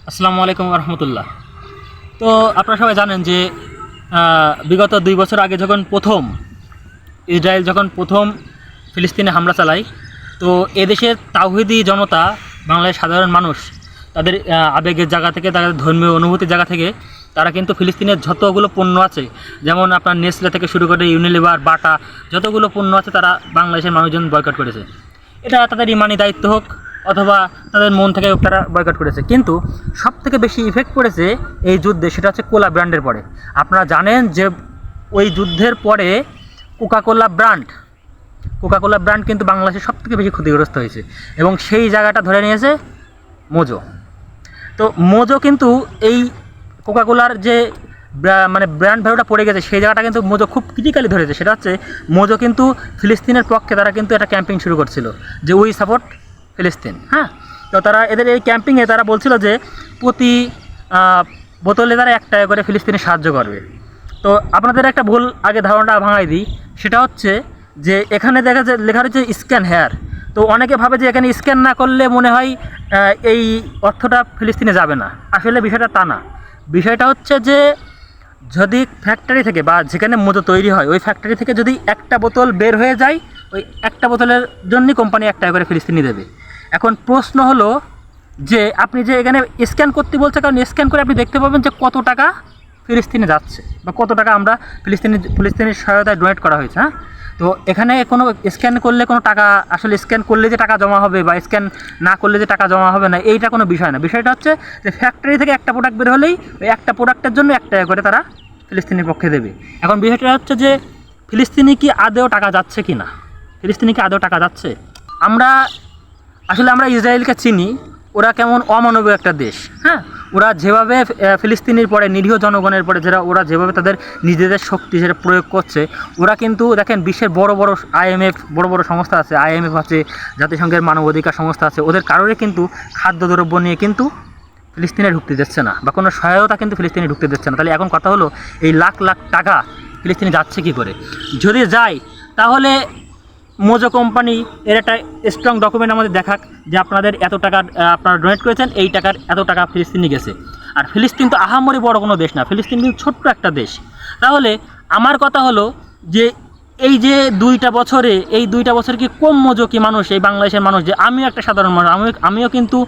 আসসালামু আলাইকুম রহমতুল্লাহ। তো আপনারা সবাই জানেন যে বিগত 2 বছর আগে যখন ইসরায়েল প্রথম ফিলিস্তিনে হামলা চালায়, তো এদেশের তাওহিদি জনতা, বাংলাদেশের সাধারণ মানুষ তাদের আবেগের জায়গা থেকে, তাদের ধর্মীয় অনুভূতির জায়গা থেকে তারা কিন্তু ফিলিস্তিনের যতগুলো পণ্য আছে, যেমন আপনার নেসলে থেকে শুরু করে ইউনিলিভার, বাটা, যতগুলো পণ্য আছে তারা বাংলাদেশের মানুষজন বয়কট করেছে। এটা তাদের ইমানি দায়িত্ব হোক অথবা তাদের মন থেকে তারা বয়কট করেছে। কিন্তু সবথেকে বেশি ইফেক্ট পড়েছে এই যুদ্ধে, সেটা হচ্ছে কোলা ব্র্যান্ডের পরে। আপনারা জানেন যে ওই যুদ্ধের পরে কোকাকোলা ব্র্যান্ড কিন্তু বাংলাদেশের সবথেকে বেশি ক্ষতিগ্রস্ত হয়েছে, এবং সেই জায়গাটা ধরে নিয়েছে মোজো। তো মোজো কিন্তু এই কোকাকোলার যে ব্র্যান্ড ভ্যালুটা পড়ে গেছে, সেই জায়গাটা কিন্তু মোজো খুব ক্রিটিক্যালি ধরেছে। সেটা হচ্ছে মোজো কিন্তু ফিলিস্তিনের পক্ষে তারা কিন্তু একটা ক্যাম্পেইন শুরু করছিল যে উই সাপোর্ট ফিলিস্তিন। হ্যাঁ, তো তারা এদের এই ক্যাম্পিংয়ে তারা বলছিল যে প্রতি বোতলে তারা 1 টাকা করে ফিলিস্তিনে সাহায্য করবে। তো আপনাদের একটা ভুল আগে ধারণাটা ভাঙাই দিই, সেটা হচ্ছে যে এখানে লেখা রয়েছে স্ক্যান হেয়ার। তো অনেকে ভাবে যে এখানে স্ক্যান না করলে মনে হয় এই অর্থটা ফিলিস্তিনে যাবে না। আসলে বিষয়টা তা না। বিষয়টা হচ্ছে যে যদি ফ্যাক্টরি থেকে বা যেখানে মোজো তৈরি হয় ওই ফ্যাক্টরি থেকে যদি একটা বোতল বের হয়ে যায়, ওই একটা বোতলের জন্যই কোম্পানি 1 টাকা করে ফিলিস্তিনি দেবে। এখন প্রশ্ন হলো যে আপনি যে এখানে স্ক্যান করতে বলছে, কারণ স্ক্যান করে আপনি দেখতে পাবেন যে কত টাকা ফিলিস্তিনে যাচ্ছে বা কত টাকা আমরা ফিলিস্তিনের সহায়তায় ডোনেট করা হয়েছে। হ্যাঁ, তো এখানে কোনো স্ক্যান করলে কোনো টাকা, আসলে স্ক্যান করলে যে টাকা জমা হবে বা স্ক্যান না করলে যে টাকা জমা হবে না, এইটা কোনো বিষয় না। বিষয়টা হচ্ছে যে ফ্যাক্টরি থেকে একটা প্রোডাক্ট বের হলেই ওই একটা প্রোডাক্টের জন্য 1 টাকা করে তারা ফিলিস্তিনের পক্ষে দেবে। এখন বিষয়টা হচ্ছে যে ফিলিস্তিনি কি আদৌ টাকা যাচ্ছে কি না, ফিলিস্তিনি কি আদৌ টাকা যাচ্ছে? আমরা ইসরায়েলকে চিনি, ওরা কেমন অমানবিক একটা দেশ। হ্যাঁ, ওরা যেভাবে ফিলিস্তিনির পরে নিরীহ জনগণের পরে ওরা যেভাবে তাদের নিজেদের শক্তি সেটা প্রয়োগ করছে, ওরা কিন্তু দেখেন বিশ্বের বড় বড় সংস্থা আছে, IMF আছে, জাতিসংঘের মানবাধিকার সংস্থা আছে, ওদের কারোরই কিন্তু খাদ্যদ্রব্য নিয়ে কিন্তু ফিলিস্তিনে ঢুকতে দিচ্ছে না বা কোনো সহায়তা কিন্তু ফিলিস্তিনে ঢুকতে দিচ্ছে না। তাহলে এখন কথা হলো এই লাখ লাখ টাকা ফিলিস্তিনে যাচ্ছে কী করে? যদি যায় তাহলে মোজো কোম্পানি এর একটা স্ট্রং ডকুমেন্ট আমাদের দেখাক যে আপনাদের এত টাকা আপনারা ডোনেট করেছেন, এই টাকার এত টাকা ফিলিস্তিনে গেছে। আর ফিলিস্তিন তো আহামরি বড় কোনো দেশ না, ফিলিস্তিন কিন্তু ছোট্ট একটা দেশ। তাহলে আমার কথা হলো যে এই যে 2টা বছরে কি কম মোজো কি মানুষ, এই বাংলাদেশের মানুষ, যে আমিও একটা সাধারণ মানুষ, আমিও কিন্তু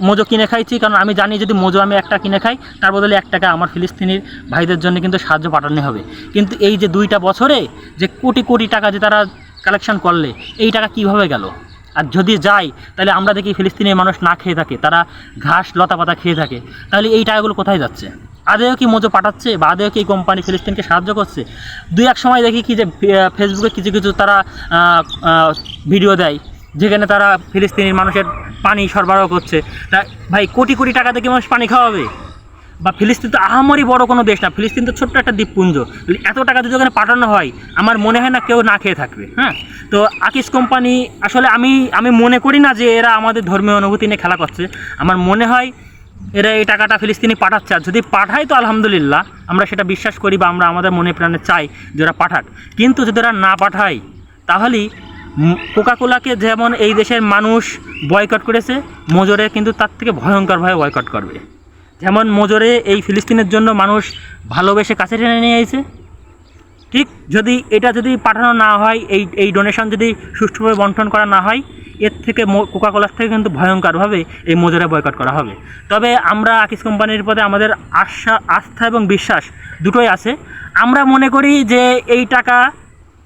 মোজো কিনে খাইছি, কারণ আমি জানি যদি মোজো আমি একটা কিনে খাই তার বদলে 1 টাকা আমার ফিলিস্তিনির ভাইদের জন্য কিন্তু সাহায্য পাঠানো হবে। কিন্তু এই যে 2টা বছরে যে কোটি কোটি টাকা যে তারা কালেকশন করলে, এই টাকা কীভাবে গেল? আর যদি যায় তাহলে আমরা দেখি ফিলিস্তিনের মানুষ না খেয়ে থাকে, তারা ঘাস লতা পাতা খেয়ে থাকে। তাহলে এই টাকাগুলো কোথায় যাচ্ছে? আদেও কি মোজো পাঠাচ্ছে বা আদেও কি এই কোম্পানি ফিলিস্তিনকে সাহায্য করছে? 2-1 সময় দেখি কি যে ফেসবুকে কিছু তারা ভিডিও দেয় যেখানে তারা ফিলিস্তিনের মানুষের পানি সরবরাহ করছে। তা ভাই, কোটি কোটি টাকা থেকে মানুষ পানি খাওয়াবে? বা ফিলিস্তিন তো আহামরি বড় কোনো দেশ না, ফিলিস্তিন তো ছোট্ট একটা দ্বীপপুঞ্জ। এত টাকা যদি ওখানে পাঠানো হয়, আমার মনে হয় না কেউ না খেয়ে থাকবে। হ্যাঁ, তো আকিস কোম্পানি আসলে আমি মনে করি না যে এরা আমাদের ধর্মীয় অনুভূতি নিয়ে খেলা করছে। আমার মনে হয় এরা এই টাকাটা ফিলিস্তিনি পাঠাচ্ছে। আর যদি পাঠায় তো আলহামদুলিল্লাহ, আমরা সেটা বিশ্বাস করি বা আমরা আমাদের মনে প্রাণে চাই যে ওরা পাঠাক। কিন্তু যদি ওরা না পাঠায় তাহলেই কোকাকোলাকে যেমন এই দেশের মানুষ বয়কট করেছে, মোজোরে কিন্তু তার থেকে ভয়ঙ্করভাবে বয়কট করবে। যেমন মোজরে এই ফিলিস্তিনের জন্য মানুষ ভালোবেসে কাছে টেনে নিয়ে এসেছে, ঠিক যদি পাঠানো না হয়, এই ডোনেশন যদি সুষ্ঠুভাবে বন্টন করা না হয়, এর থেকে কোকাকোলার থেকে কিন্তু ভয়ঙ্করভাবে এই মোজরে বয়কট করা হবে। তবে আমরা আকিস কোম্পানির প্রতি আমাদের আস্থা এবং বিশ্বাস দুটোই আছে। আমরা মনে করি যে এই টাকা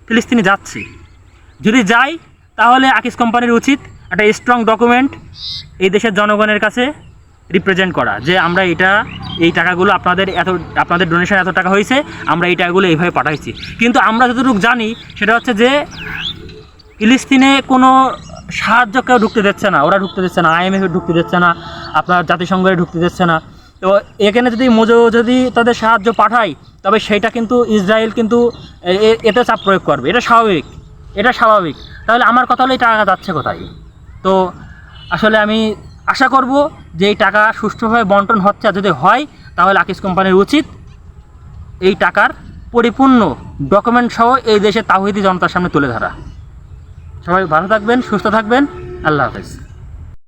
ফিলিস্তিনে যাচ্ছে। যদি যায় তাহলে আকিস কোম্পানির উচিত একটা স্ট্রং ডকুমেন্ট এই দেশের জনগণের কাছে রিপ্রেজেন্ট করা যে আমরা এই টাকাগুলো আপনাদের ডোনেশন এত টাকা হয়েছে, আমরা এই টাকাগুলো এইভাবে পাঠাইছি। কিন্তু আমরা যতটুকু জানি সেটা হচ্ছে যে ফিলিস্তিনে কোনো সাহায্য কেউ ঢুকতে দিচ্ছে না, ওরা ঢুকতে দিচ্ছে না, IMF ঢুকতে দিচ্ছে না, আপনার জাতিসংঘের ঢুকতে দিচ্ছে না। তো এখানে যদি মোজো তাদের সাহায্য পাঠায়, তবে সেইটা কিন্তু ইসরায়েল কিন্তু এতে চাপ প্রয়োগ করবে। এটা স্বাভাবিক। তাহলে আমার কথা হলো এই টাকা যাচ্ছে কোথায়? তো আসলে আমি আশা করব যে এই টাকা সুষ্ঠুভাবে বন্টন হচ্ছে। আর যদি হয় তাহলে আকিস কোম্পানির উচিত এই টাকার পরিপূর্ণ ডকুমেন্ট সহ এই দেশের তাওহিদি জনতার সামনে তুলে ধরা। সবাই ভালো থাকবেন, সুস্থ থাকবেন, আল্লাহ হাফেজ।